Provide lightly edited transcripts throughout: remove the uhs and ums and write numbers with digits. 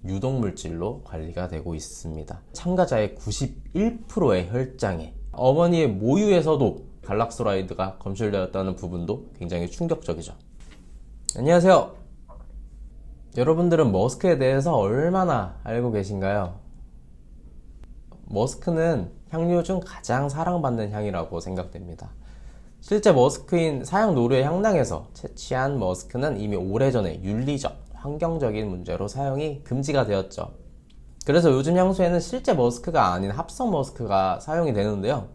유독물질로 관리가 되고 있습니다. 참가자의 91%의 혈장에 어머니의 모유에서도 갈락소라이드가 검출되었다는 부분도 굉장히 충격적이죠. 안녕하세요. 여러분들은 머스크에 대해서 얼마나 알고 계신가요? 머스크는 향료 중 가장 사랑받는 향이라고 생각됩니다. 실제 머스크인 사양 노르의 향당에서 채취한 머스크는 이미 오래전에 윤리적, 환경적인 문제로 사용이 금지가 되었죠. 그래서 요즘 향수에는 실제 머스크가 아닌 합성 머스크가 사용이 되는데요.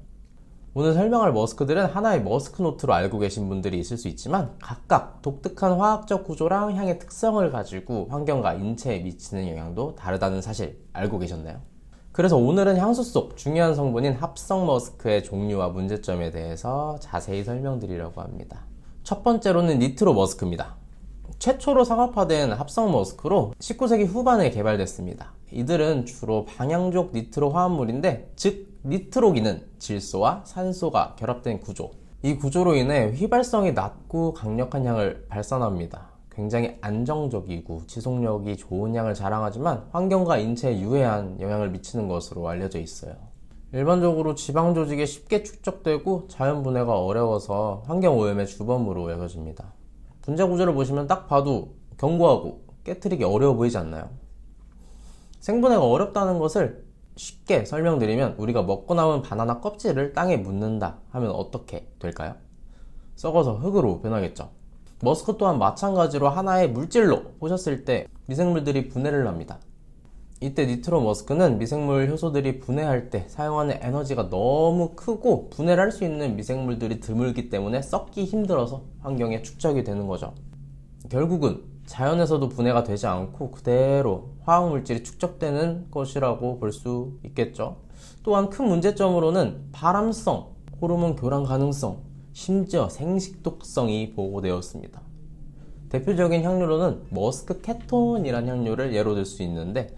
오늘 설명할 머스크들은 하나의 머스크 노트로 알고 계신 분들이 있을 수 있지만 각각 독특한 화학적 구조랑 향의 특성을 가지고 환경과 인체에 미치는 영향도 다르다는 사실 알고 계셨나요? 그래서 오늘은 향수 속 중요한 성분인 합성 머스크의 종류와 문제점에 대해서 자세히 설명드리려고 합니다. 첫 번째로는 니트로 머스크입니다. 최초로 상업화된 합성 머스크로 19세기 후반에 개발됐습니다. 이들은 주로 방향족 니트로 화합물인데, 즉 니트로기는 질소와 산소가 결합된 구조, 이 구조로 인해 휘발성이 낮고 강력한 향을 발산합니다. 굉장히 안정적이고 지속력이 좋은 향을 자랑하지만 환경과 인체에 유해한 영향을 미치는 것으로 알려져 있어요. 일반적으로 지방 조직에 쉽게 축적되고 자연 분해가 어려워서 환경오염의 주범으로 여겨집니다. 분자 구조를 보시면 딱 봐도 견고하고 깨트리기 어려워 보이지 않나요? 생분해가 어렵다는 것을 쉽게 설명드리면, 우리가 먹고 남은 바나나 껍질을 땅에 묻는다 하면 어떻게 될까요? 썩어서 흙으로 변하겠죠. 머스크 또한 마찬가지로 하나의 물질로 보셨을 때 미생물들이 분해를 합니다. 이때 니트로 머스크는 미생물 효소들이 분해할 때 사용하는 에너지가 너무 크고 분해를 할 수 있는 미생물들이 드물기 때문에 썩기 힘들어서 환경에 축적이 되는 거죠. 결국은 자연에서도 분해가 되지 않고 그대로 화학물질이 축적되는 것이라고 볼 수 있겠죠. 또한 큰 문제점으로는 발암성, 호르몬 교란 가능성, 심지어 생식독성이 보고되었습니다. 대표적인 향료로는 머스크 케톤이라는 향료를 예로 들 수 있는데,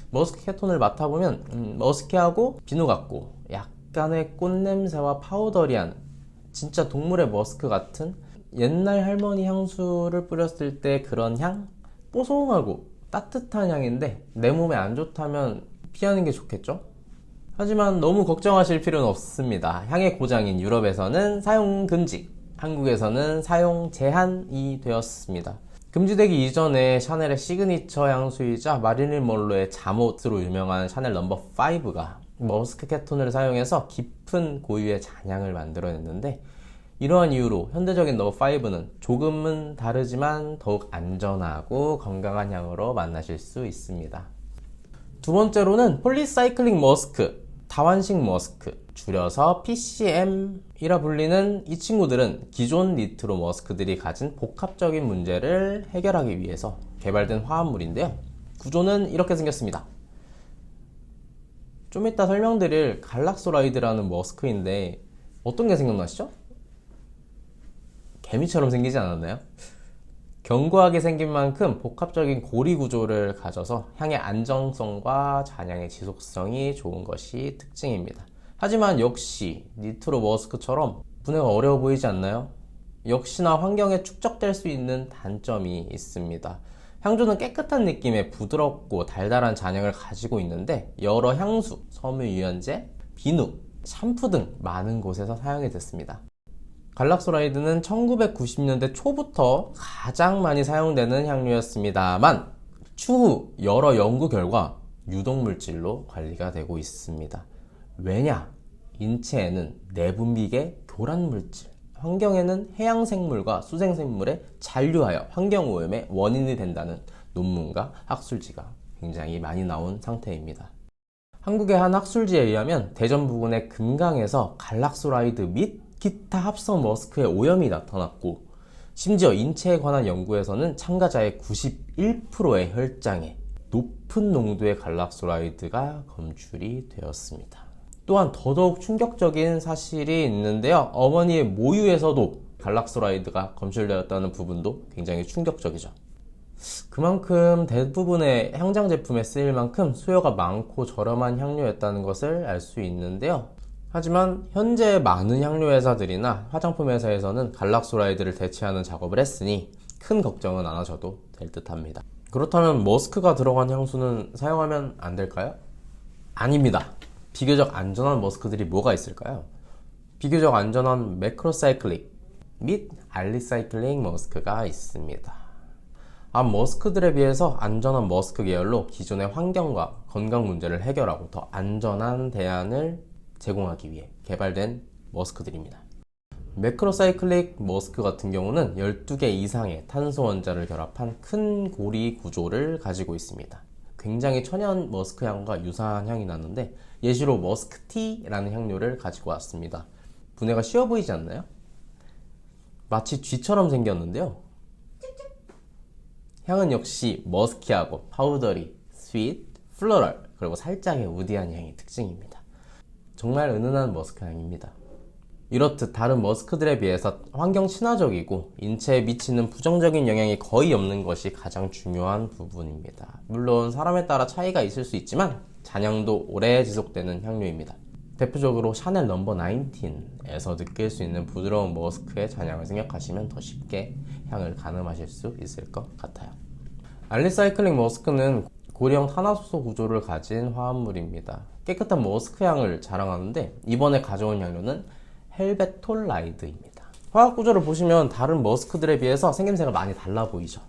머스크 케톤을 맡아보면 머스키하고 비누 같고 약간의 꽃냄새와 파우더리한, 진짜 동물의 머스크 같은 옛날 할머니 향수를 뿌렸을 때 그런 향? 뽀송하고 따뜻한 향인데 내 몸에 안 좋다면 피하는 게 좋겠죠? 하지만 너무 걱정하실 필요는 없습니다. 향의 고장인 유럽에서는 사용 금지, 한국에서는 사용 제한이 되었습니다. 금지되기 이전에 샤넬의 시그니처 향수이자 마릴린 먼로의 잠옷으로 유명한 샤넬 넘버 5가 머스크 케톤을 사용해서 깊은 고유의 잔향을 만들어냈는데, 이러한 이유로 현대적인 넘버 5는 조금은 다르지만 더욱 안전하고 건강한 향으로 만나실 수 있습니다. 두 번째로는 폴리사이클릭 머스크, 다환식 머스크, 줄여서 PCM이라 불리는 이 친구들은 기존 니트로 머스크들이 가진 복합적인 문제를 해결하기 위해서 개발된 화합물인데요. 구조는 이렇게 생겼습니다. 좀 이따 설명드릴 갈락소라이드라는 머스크인데 어떤 게 생각나시죠? 개미처럼 생기지 않았나요? 견고하게 생긴 만큼 복합적인 고리 구조를 가져서 향의 안정성과 잔향의 지속성이 좋은 것이 특징입니다. 하지만 역시 니트로 머스크처럼 분해가 어려워 보이지 않나요? 역시나 환경에 축적될 수 있는 단점이 있습니다. 향주는 깨끗한 느낌의 부드럽고 달달한 잔향을 가지고 있는데, 여러 향수, 섬유유연제, 비누, 샴푸 등 많은 곳에서 사용이 됐습니다. 갈락소라이드는 1990년대 초부터 가장 많이 사용되는 향료였습니다만, 추후 여러 연구 결과 유독물질로 관리가 되고 있습니다. 왜냐? 인체에는 내분비계 교란물질, 환경에는 해양생물과 수생생물에 잔류하여 환경오염의 원인이 된다는 논문과 학술지가 굉장히 많이 나온 상태입니다. 한국의 한 학술지에 의하면 대전 부근의 금강에서 갈락소라이드 및 기타 합성 머스크의 오염이 나타났고, 심지어 인체에 관한 연구에서는 참가자의 91%의 혈장에 높은 농도의 갈락소라이드가 검출이 되었습니다. 또한 더더욱 충격적인 사실이 있는데요. 어머니의 모유에서도 갈락소라이드가 검출되었다는 부분도 굉장히 충격적이죠. 그만큼 대부분의 향장 제품에 쓰일 만큼 수요가 많고 저렴한 향료였다는 것을 알 수 있는데요. 하지만 현재 많은 향료 회사들이나 화장품 회사에서는 갈락소라이드를 대체하는 작업을 했으니 큰 걱정은 안 하셔도 될 듯 합니다. 그렇다면 머스크가 들어간 향수는 사용하면 안 될까요? 아닙니다. 비교적 안전한 머스크들이 뭐가 있을까요? 비교적 안전한 매크로사이클릭 및 알리사이클릭 머스크가 있습니다. 앞 머스크들에 비해서 안전한 머스크 계열로 기존의 환경과 건강 문제를 해결하고 더 안전한 대안을 제공하기 위해 개발된 머스크들입니다. 매크로사이클릭 머스크 같은 경우는 12개 이상의 탄소 원자를 결합한 큰 고리 구조를 가지고 있습니다. 굉장히 천연 머스크 향과 유사한 향이 나는데 예시로 머스크티라는 향료를 가지고 왔습니다. 분해가 쉬워 보이지 않나요? 마치 쥐처럼 생겼는데요. 향은 역시 머스키하고 파우더리, 스윗, 플로럴, 그리고 살짝의 우디한 향이 특징입니다. 정말 은은한 머스크 향입니다. 이렇듯 다른 머스크들에 비해서 환경 친화적이고 인체에 미치는 부정적인 영향이 거의 없는 것이 가장 중요한 부분입니다. 물론 사람에 따라 차이가 있을 수 있지만 잔향도 오래 지속되는 향료입니다. 대표적으로 샤넬 넘버 19에서 느낄 수 있는 부드러운 머스크의 잔향을 생각하시면 더 쉽게 향을 가늠하실 수 있을 것 같아요. 알리사이클링 머스크는 고리형 탄화수소 구조를 가진 화합물입니다. 깨끗한 머스크 향을 자랑하는데 이번에 가져온 향료는 헬베톨라이드입니다. 화학 구조를 보시면 다른 머스크들에 비해서 생김새가 많이 달라 보이죠.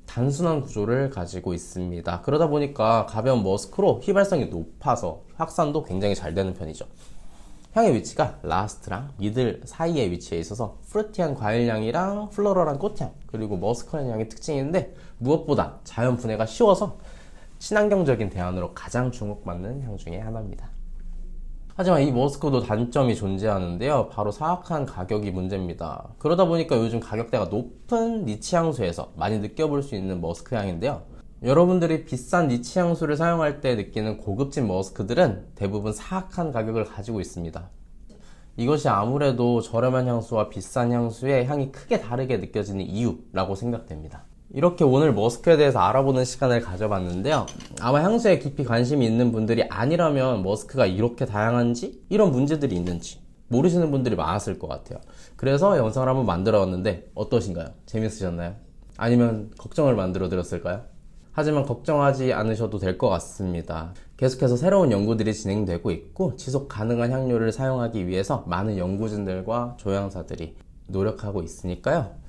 단순한 구조를 가지고 있습니다. 그러다 보니까 가벼운 머스크로 휘발성이 높아서 확산도 굉장히 잘 되는 편이죠. 향의 위치가 라스트랑 미들 사이에 위치해 있어서 프루티한 과일향이랑 플로럴한 꽃향 그리고 머스크한 향이 특징인데 무엇보다 자연 분해가 쉬워서 친환경적인 대안으로 가장 주목받는 향 중에 하나입니다. 하지만 이 머스크도 단점이 존재하는데요. 바로 사악한 가격이 문제입니다. 그러다 보니까 요즘 가격대가 높은 니치 향수에서 많이 느껴볼 수 있는 머스크 향인데요. 여러분들이 비싼 니치 향수를 사용할 때 느끼는 고급진 머스크들은 대부분 사악한 가격을 가지고 있습니다. 이것이 아무래도 저렴한 향수와 비싼 향수의 향이 크게 다르게 느껴지는 이유라고 생각됩니다. 이렇게 오늘 머스크에 대해서 알아보는 시간을 가져봤는데요. 아마 향수에 깊이 관심이 있는 분들이 아니라면 머스크가 이렇게 다양한지, 이런 문제들이 있는지 모르시는 분들이 많았을 것 같아요. 그래서 영상을 한번 만들어 봤는데 어떠신가요? 재밌으셨나요? 아니면 걱정을 만들어 드렸을까요? 하지만 걱정하지 않으셔도 될 것 같습니다. 계속해서 새로운 연구들이 진행되고 있고 지속 가능한 향료를 사용하기 위해서 많은 연구진들과 조향사들이 노력하고 있으니까요.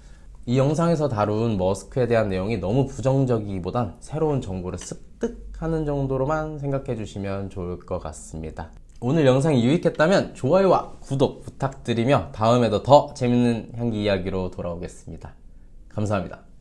이 영상에서 다룬 머스크에 대한 내용이 너무 부정적이기보단 새로운 정보를 습득하는 정도로만 생각해 주시면 좋을 것 같습니다. 오늘 영상이 유익했다면 좋아요와 구독 부탁드리며 다음에도 더 재밌는 향기 이야기로 돌아오겠습니다. 감사합니다.